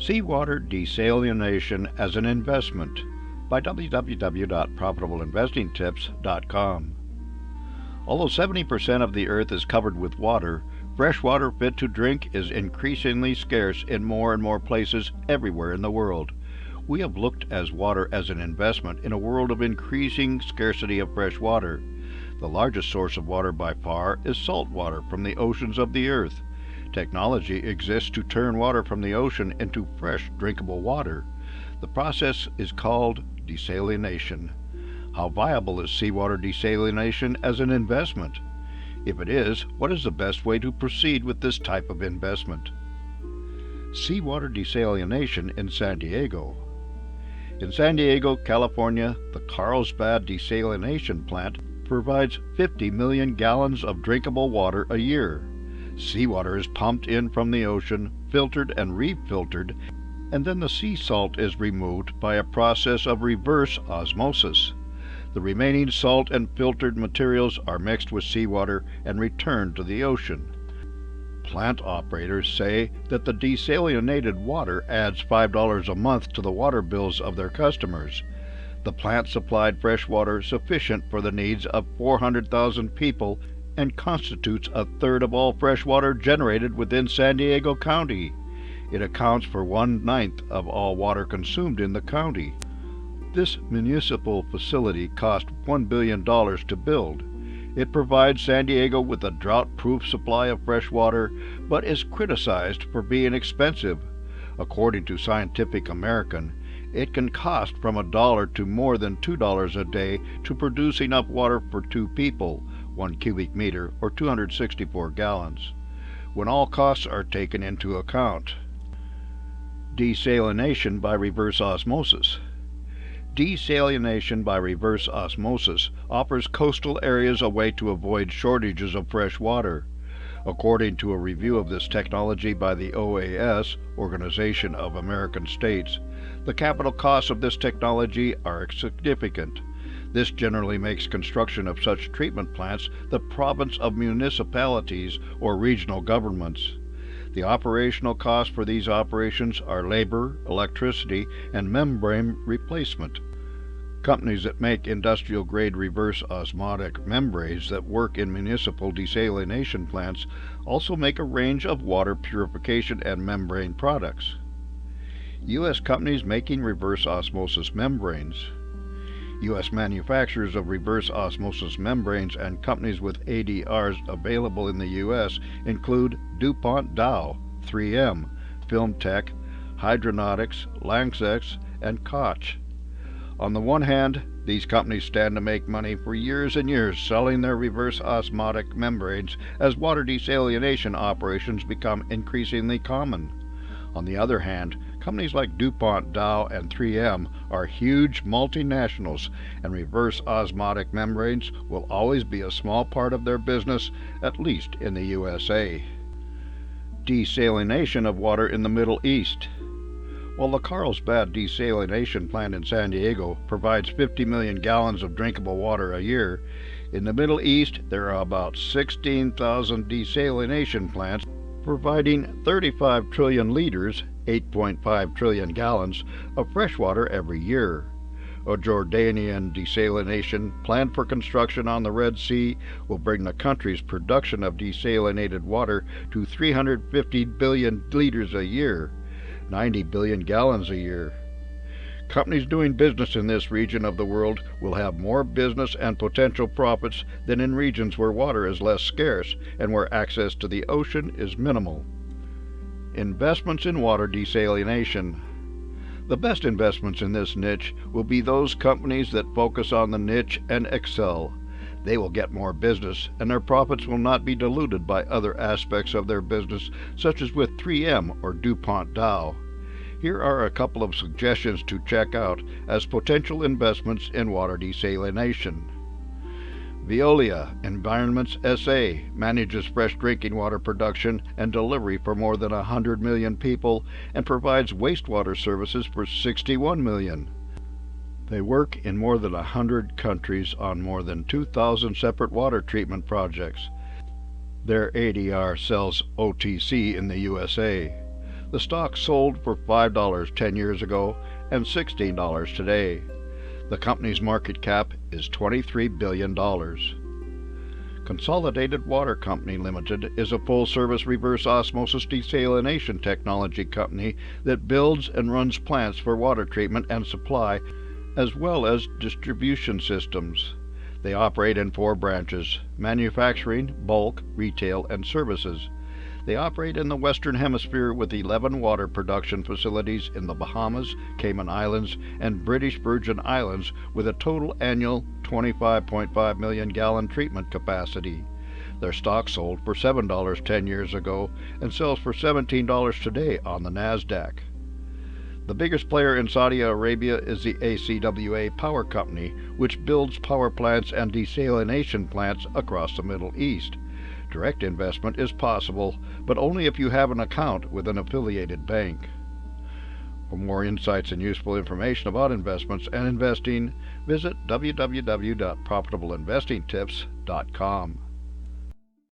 Seawater Desalination as an Investment by www.profitableinvestingtips.com. Although 70% of the earth is covered with water, fresh water fit to drink is increasingly scarce in more and more places everywhere in the world. We have looked at water as an investment in a world of increasing scarcity of fresh water. The largest source of water by far is salt water from the oceans of the earth. Technology exists to turn water from the ocean into fresh, drinkable water. The process is called desalination. How viable is seawater desalination as an investment? If it is, what is the best way to proceed with this type of investment? Seawater desalination in San Diego. In San Diego, California, the Carlsbad Desalination Plant provides 50 million gallons of drinkable water a year. Seawater is pumped in from the ocean, filtered and refiltered, and then the sea salt is removed by a process of reverse osmosis. The remaining salt and filtered materials are mixed with seawater and returned to the ocean. Plant operators say that the desalinated water adds $5 a month to the water bills of their customers. The plant supplied fresh water sufficient for the needs of 400,000 people and constitutes a third of all fresh water generated within San Diego County. It accounts for 1/9 of all water consumed in the county. This municipal facility cost $1 billion to build. It provides San Diego with a drought-proof supply of fresh water, but is criticized for being expensive. According to Scientific American, it can cost from $1 to more than $2 a day to produce enough water for 2 people, 1 cubic meter or 264 gallons, when all costs are taken into account. Desalination by reverse osmosis. Desalination by reverse osmosis offers coastal areas a way to avoid shortages of fresh water. According to a review of this technology by the OAS, Organization of American States, the capital costs of this technology are significant. This generally makes construction of such treatment plants the province of municipalities or regional governments. The operational costs for these operations are labor, electricity, and membrane replacement. Companies that make industrial-grade reverse osmotic membranes that work in municipal desalination plants also make a range of water purification and membrane products. U.S. companies making reverse osmosis membranes. U.S. manufacturers of reverse osmosis membranes and companies with ADRs available in the U.S. include DuPont Dow, 3M, Filmtech, Hydronautics, Lanxess, and Koch. On the one hand, these companies stand to make money for years and years selling their reverse osmotic membranes as water desalination operations become increasingly common. On the other hand, companies like DuPont, Dow, and 3M are huge multinationals, and reverse osmotic membranes will always be a small part of their business, at least in the USA. Desalination of water in the Middle East. While the Carlsbad Desalination Plant in San Diego provides 50 million gallons of drinkable water a year, in the Middle East there are about 16,000 desalination plants providing 35 trillion liters, 8.5 trillion gallons, of fresh water every year. A Jordanian desalination planned for construction on the Red Sea will bring the country's production of desalinated water to 350 billion liters a year, 90 billion gallons a year. Companies doing business in this region of the world will have more business and potential profits than in regions where water is less scarce and where access to the ocean is minimal. Investments in water desalination. The best investments in this niche will be those companies that focus on the niche and excel. They will get more business, and their profits will not be diluted by other aspects of their business, such as with 3M or DuPont Dow. Here are a couple of suggestions to check out as potential investments in water desalination. Veolia Environments SA manages fresh drinking water production and delivery for more than 100 million people and provides wastewater services for 61 million. They work in more than 100 countries on more than 2,000 separate water treatment projects. Their ADR sells OTC in the USA. The stock sold for $5 10 years ago and $16 today. The company's market cap is $23 billion. Consolidated Water Company Limited is a full-service reverse osmosis desalination technology company that builds and runs plants for water treatment and supply, as well as distribution systems. They operate in 4 branches: manufacturing, bulk, retail, and services. They operate in the Western Hemisphere with 11 water production facilities in the Bahamas, Cayman Islands, and British Virgin Islands with a total annual 25.5 million gallon treatment capacity. Their stock sold for $7 10 years ago and sells for $17 today on the NASDAQ. The biggest player in Saudi Arabia is the ACWA Power Company, which builds power plants and desalination plants across the Middle East. Direct investment is possible, but only if you have an account with an affiliated bank. For more insights and useful information about investments and investing, visit www.profitableinvestingtips.com.